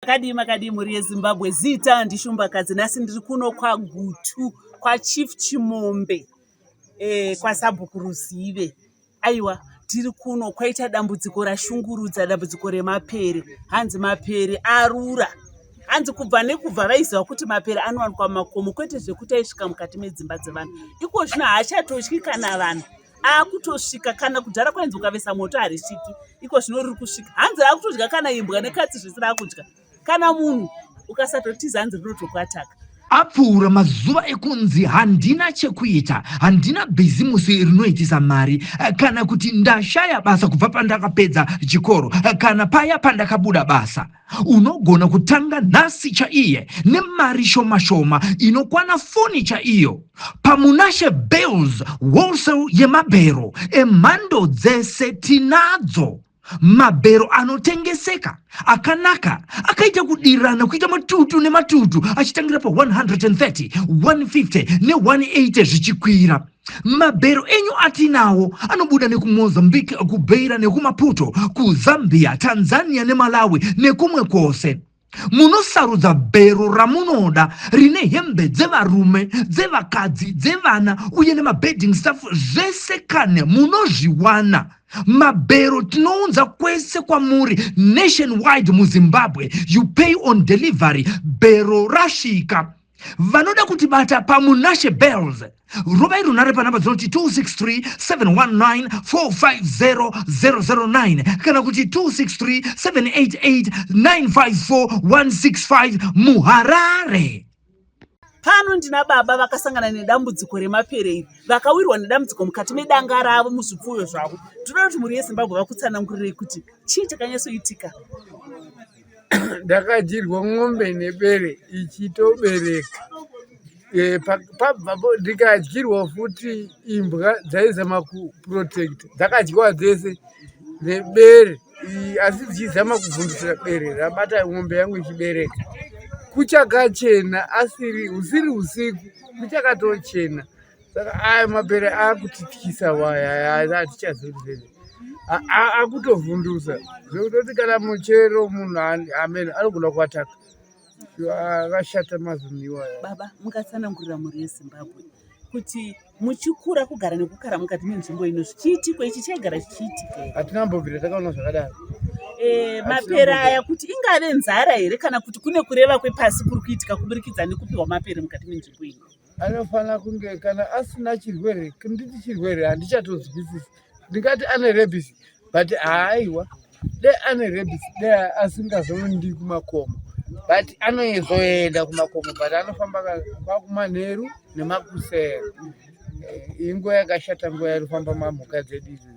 Makadi mhuri yeZimbabwe zita ndishumbakadzi nasi ndiri kuno kwaGutu kwaChief Chimombe kwaSabhuku Ruzive. Aiwa tiri kuno kwaita dambudziko rashungurudza, dambudziko remapere. Hanzi mapere arura, hanzi kubva nekubva vaiziva kuti mapere anowanikwa mumakomo kwete zvekuti aisvika mukati medzimba dzevanhu. Iko zvino haachatosviki kana vanhu akutosvika, kana kudhara kwainzi ukavesa moto harisviki, iko zvino riri kusvika. Hanzi akutodya kana imbwa nekatsi zvisina akudya, kana munhu ukasatotiza hanzi rinotokwataka. Apfuura mazuva ekunzi handina chekuita, handina bhizimusi rinoitisa mari, kana kuti ndashaya basa kubva pandakapedza chikoro, kana paya pandakabuda basa. Unogona kutanga nhasi chaiye nemari shoma shoma inokwana foni chaiyo. Pamunashe Bells wholesale yemabhero emhando dzese tinadzo. Mabhero anotengeseka akanaka, akaita kudirana, kuita matutu nematutu achitangira pa 130, 150 ne180 zvichikwira. Mabhero enyu atinawo anobuda nekumozambique, kubeira nekumaputo, kuZambia, Tanzania neMalawi nekumwe kwose. Munosarudza bhero ramunoda rine hembe dzevarume, dzevakadzi, dzevana uye nemabedding stuff zvese kane munozviwana. Mabhero tinounza kwese kwamuri nationwide muZimbabwe. You pay on delivery. Bhero rashika. Vanoda kutibata pamunashe Bells. Robai runare pa namba dzinoti 263 719 450 009 kana kuti 263 788 954 165 muHarare. Pano ndina baba vakasangana nedambudziko remapere iri, vakawirwa nedambudziko mukati medanga ravo muzvipfuyo zvavo. Tinoda kuti mhuri yeZimbabwe vakutsanangurirei kuti chii chakanyasoitika. Ndakadyirwa mwombe nebere ichitobereka. Pabvapo ndikadyirwa futi imbwa dzaizama kuprotect, dzakadyiwa dzese nebere asi dzichizama kuvhundusira bere rabata mwombe yangu ichibereka. Kuchakachena asiri usiri usiku, kuchakatochena. Saka aya mapere akutityisa waya atichazoruzeni, akutovhundusa zvekutoti kana muchero munhu amene anogona kuataka. Akashata mazuniwa. Baba, mukatsanangurira mhuri yeZimbabwe kuti muchikura kugara nekugara mukati menzvimbo ino zvichiitika ichi chaigara chichiitika. Hatina mbobvira takaona zvakadaro. Mapere aya kuti ingave nzara here kana kuti kune kureva kwepasi kuri kuitika kuburikidza nekupiwa mapere mukati menzvimbo ino. Anofana kunge kana asina chirwere, nditi chirwere handichatozwisisi. Ndingati ane rebisi, but haiwa de ane rebisi de asingazondi kumakomo. But anozoenda kumakomo, but anofamba kumanheru nemakusera. Inguva yakashata nguva yarifamba mamhuka dzedu idzi.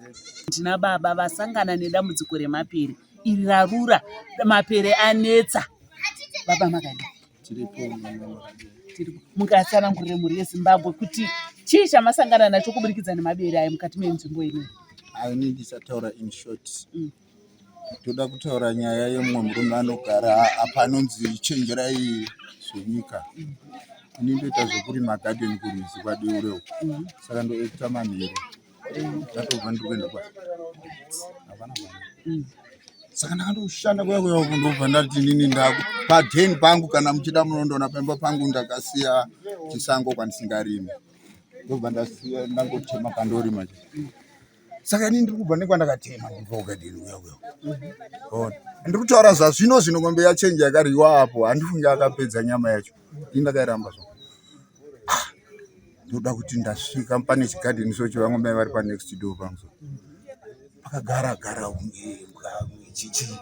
Ndina baba vasangana nedambudziko remapere iri rarura, mapere anetsa. Baba makadi mukatsanangurire mhuri yeZimbabwe kuti chii chamasangana nacho kuburikidza nemabere aya mukati menzvimbo ino. Ini ndichataura in short. Toda kutaura nyaya yemumwe anogara apa anonzi chenjerai zvenyika. Ini ndoita zvekurima garden kuruzi kwaDeureu. Saka ndoekita manheru. Ndatobva ndikuenda kwa. Saka ndakandoshanda kwaya kundobva ndati nini padheni pangu kana muchida munondoona pamba pangu ndakasiya chisango kwandisingarimi. Ndobva ndasiya ndangotema pandorima. Saka ini ndiri kubva nekwandakatema ndibva kugadeni uya. Ndikutaura zvazvino zvino ng'ombe yachenja yakariwa apo, handifungi akapedza nyama yacho. Ini ndakairamba zvo. Ndoda kuti ndasvika pane chigadheni socho vang'ombe vari pa next door pangu. Pakagara unge chichi.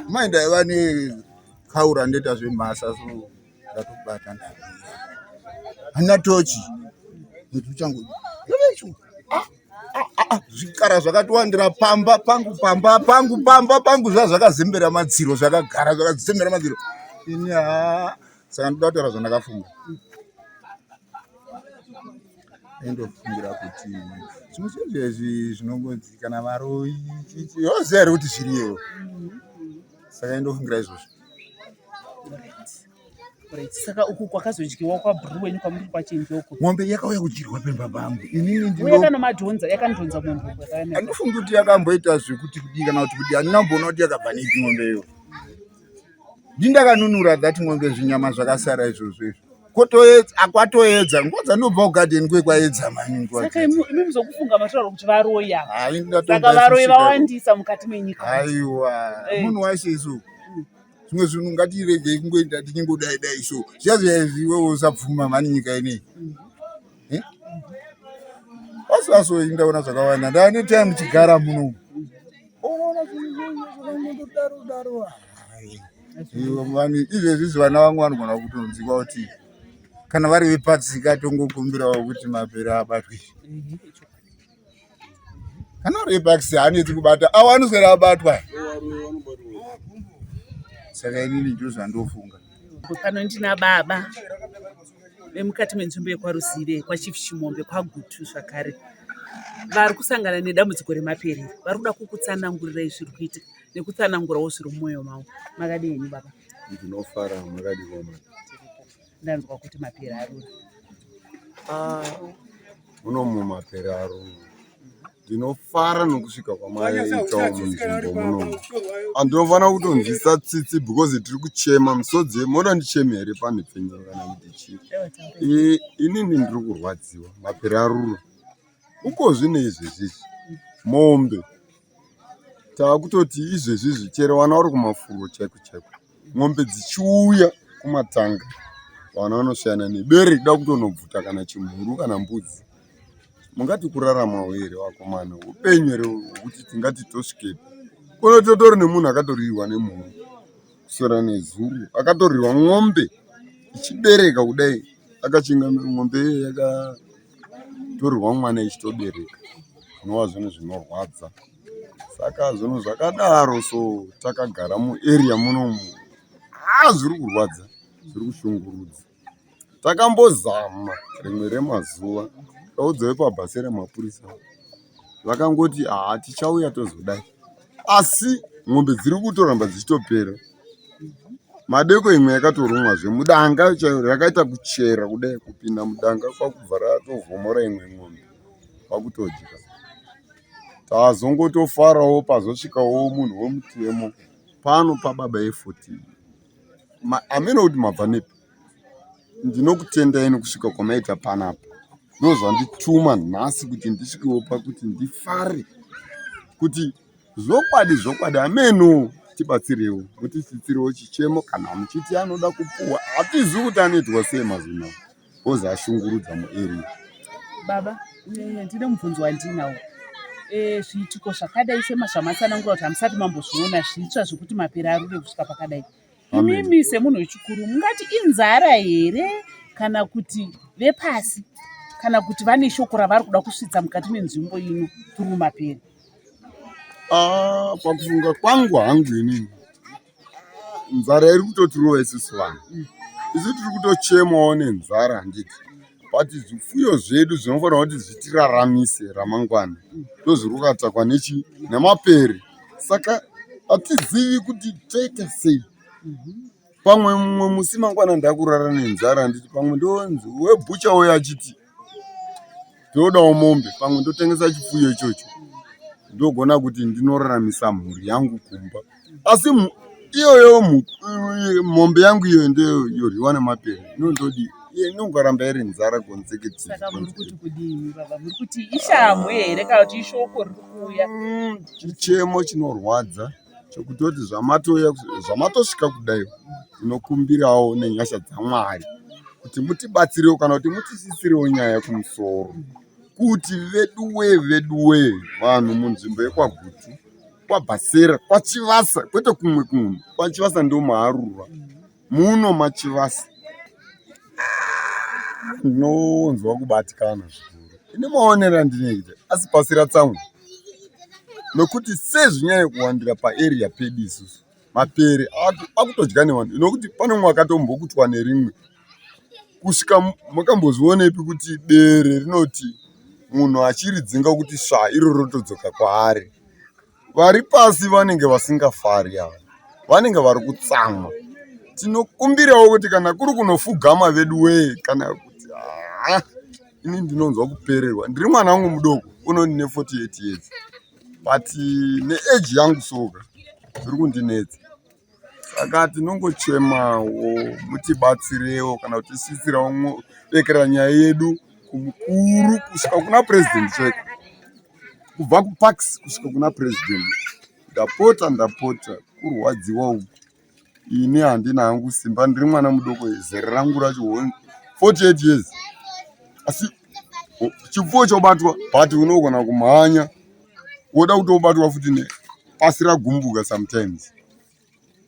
Mind aiva nekaura ndoita zvemhasa so ndatobata ndabira. Handina tochi. Ndiri changu. Zvikara zvakatowandira pamba pangu zvazvakazembera madziro, zvakagara zvakazembera madziro. Ini saka ndoda kutaura zvandakafunga. Ndofungira kuti zvimwe zvezvi zvinongonzi kana varoi yoziva here kuti zviriyo. Saka ndofungira izvozvo. saka uku kwakazodyiwa kwaBrue wenyu kwamuri kwachinja uku Mwombe yakauya kudyirwa pemba pangu. Inini yakandonza mombe kwakana andifungi kuti yakamboita zvekuti kudii kana kuti kudii. Handina kumboona kuti yakabva neiti mwombeyo. Ndindakanunura dhati mwombe zvinyama zvakasara izvozvo izvo. Akwatoedza nguva dzandobva kugadheni kwekwaedza mani. Saka imi muzokufunga matauro kuti varoya. Saka varoyi vawandisa mukati menyika. Aiwa, munhu waishe isu. Zvimwe zvinhu ngatiregei kungoenda tichingodai so. Zviyaziwewo usabvuma mani nyika ineyi. Aso indaona zvakawanda. Ndane time muchigara muno. Unoona daro. Izvezvi vana vangu vanogona kutonzwa kuti kana vari vepatsika tongokumbirawo kuti mapere abatwe. Kana vari vepakisi haanetsi kubata awaniswera abatwa. Saka inini ndozvandofunga. Pano ndina baba vemukati menzvimbo yekwaRuzive, kwaChief Chimombe, kwaGutu zvakare. Vari kusangana nedambudziko remaperero. Vari kuda kukutsanangurirai zviri kuitika nekutsanangurawo zviri mumwoyo mavo. Makadini baba? Ndinofara makadikoma. Ndanzwa kuti mapere arura. Munomu mapere arura. Ndinofara nokusvika kwamaitawo munzvimbo munomu. Andinofanira kutonzwisa tsitsi because tiri kuchema musodzi moda ndicheme here pane penyu kana kuti chii. Inini ndiri kurwadziwa mapere arura. Uko zvine izvezvizvi mombe taakutoti izvezvizvi chero vana vari kumafuro chaiko chaiko. Mombe dzichiuya kumatanga vana vanosiyana nebere kuda kutonobvuta kana chimhuru kana mbudzi. Mungati kuraramawo here vakomana upenyu here hwekuti tingati tosvikepi. Kuno totori nemunhu akatorirwa nemhuru kusora nezuru akatorirwa mwombe ichibereka kudai akachinga mwombe yakatorirwa mwana ichitobereka. Zvinova zvinhu zvinorwadza. Saka zvinhu zvakadaro so takagara muarea munomu zviri kurwadza zviri kushungurudza. Takambozama rimwe remazuva taudzewe pabhasi remapurisa vakangoti tichauya tozodai, asi mwombe dziri kutoramba dzichitopera. Madeko imwe yakatorumwazve mudanga chairo rakaita kuchera kudai kupinda mudanga kwakubva ratovhomora imwe mwombe kwakutodya. Tazongotofarawo pazosvikawo munhu womutemo pano pababa e40 ameno kuti mabva nepi. Ndinokutendai kusvika kwamaita panapa ndozvandituma nhasi kuti ndisvikewo pakuti ndifare kuti zvokwadi ameno tibatsirewo mutisitsirewo chichemo kana muchiti anoda kupuwa. Hatizivi kuti anoitwa sei mazino ozi ashungurudza muarea. Baba ndine mubvunzo wandinawo. Zviitiko zvakadai zvamasanangura kuti hamusati mambozviona zvitsva zvokuti mapere arure kusvika pakadai. Imimi semunhu wechikuru mungati inzara here kana kuti vepasi kana kuti vane shoko ravari kuda kusvitsa mukati menzvimbo ino turi mumapere? Pakufunga kwangu hangu inini nzara iri kutotirova isusu vanhu. Isu tiri kutochemawo nenzara handiti. But zvifuyo zvedu zvinofanira kuti zvitiraramise ramangwana ndozviri kukatakwa nemapere. Saka hatizivi kuti toita sei. Pamwe mumwe musi mangwana ndakurara nenzara handiti. Pamwe ndonzi webhucha uyo achiti ndodawo mombe, pamwe ndotengesa chifuyo ichocho ndogona kuti ndinoraramisa mhuri yangu kumba. Asi iyoyo mombe yangu iyo ndeyo yoryiwa nemapere inondodi inongoramba iri nzara konzeketi. Saka muri kuti kudini baba? Muri kuti ishamwe here kana kuti ishoko riri kuuya? Chichemo chinorwadza chokutoti zvamatosvika kudai tinokumbirawo nenyasha dzaMwari kuti mutibatsirewo kana kuti mutisisirewo nyaya kumusoro kuti veduwe vanhu munzvimbo yekwaGutu, kwaBhasera, kwaChivasa, kwete kumwe kunhu. KwaChivasa ndo maarura muno maChivasa. Ndinonzwa kubatikana zvikuru. Ine maonero andinoita asi pasi ratsamwa nokuti sezvinyanya kuwandira paarea pedu isusu mapere akutodya nevanhu nokuti pane mumwe akatombokutwa nerimwe. Kusvika makambozvionepi kuti bere rinoti munhu achiridzinga kuti iro rotodzoka kwaari. Vari pasi vanenge vasingafari ava, vanenge vari kutsamwa tinokumbirawo kuti kana kuri kunofugama vedu wee, kana kuti ini ndinonzwa kupererwa. Ndiri mwana wangu mudoko unoni ne48 years, but neeji yangu soka zviri kundinetsa. Saka tinongochemawo mutibatsirewo kana kuti tisisirawo bekera nyaya yedu kumukuru kusvika kuna president cheko, kubva kuPax kusvika kuna president. Ndapota kurwadziwa uku. Ini handina hangu simba, ndiri mwana mudoko, zera rangu racho 48 years. Asi chipfuwo chobatwa but unogona kumhanya woda kutobatwa futi pasi ragumbuka sometimes.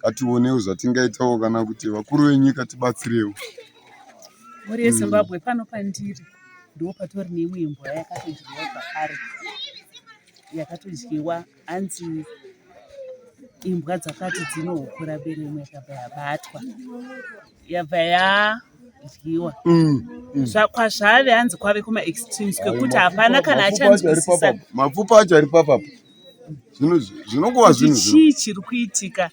Ngationewo zvatingaitawo kana kuti vakuru venyika tibatsirewo. Muri yeZimbabwe pano pandiri ndo patori neimwe imbwa yakatodyiwa zvakare, yakatodyiwa. Hanzi imbwa dzakati dzinokura beremwe yakabva yabatwa, yabva yadyiwa. Kwazvave hanzi kwave kuma extremes kwekuti hapana kana achanzwisisa mapfupa acho ari papapo. Zvinongova zvinhu chii chiri kuitika,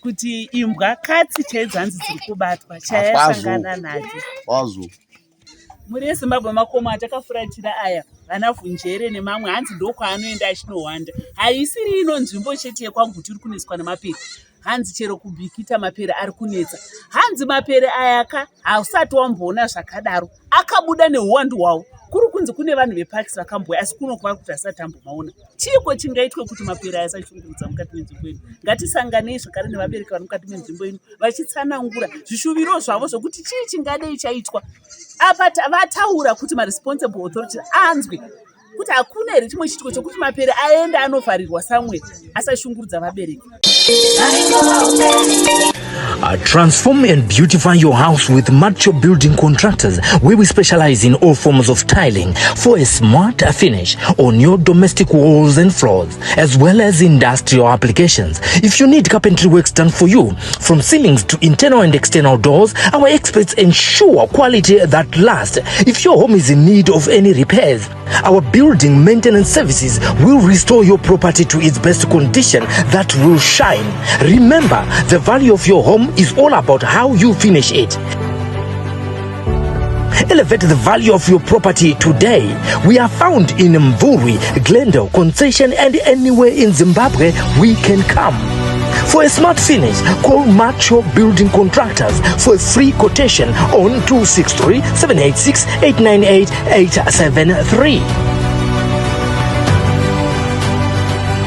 kuti imbwa katsi chaidzo hanzi dziri kubatwa, chayasangana nacho kwazvo. Muri yeZimbabwe makomo atakafuratira aya, vana vunjere nemamwe, hanzi ndokwaanoenda achinohwanda. Haisiri ino nzvimbo chete yekwaGutu iri kuneswa namapere, hanzi chero kuBikita mapere ari kunetsa. Hanzi mapere ayaka hausati wamboona zvakadaro, akabuda neuwandu hwawo. Kuri kunzi kune vanhu vePax vakamboya, asi kuno kwava kuti asati ambomaona. Chiko chingaitwe kuti mapere aya asashungurudza mukati menzvimbo ino? Ngatisanganei zvakare nevabereki vari mukati menzvimbo ino vachitsanangura zvishuviro zvavo zvokuti chii chingadei chaitwa. Apa vataura kuti maresponsible authority anzwe kuti hakuna here chimwe chitiko chokuti mapere aende anovharirwa somewhere asashungurudza vabereki. Transform and beautify your house with Macho Building Contractors, where we specialize in all forms of tiling for a smart finish on your domestic walls and floors, as well as industrial applications. If you need carpentry works done for you, from ceilings to internal and external doors, our experts ensure quality that lasts. If your home is in need of any repairs, our building maintenance services will restore your property to its best condition that will shine. Remember, the value of your home is all about how you finish it. Elevate the value of your property today. We are found in Mvurwi, Glendale, Concession, and anywhere in Zimbabwe we can come. For a smart finish, call Macho Building Contractors for a free quotation on 263 786 898 873.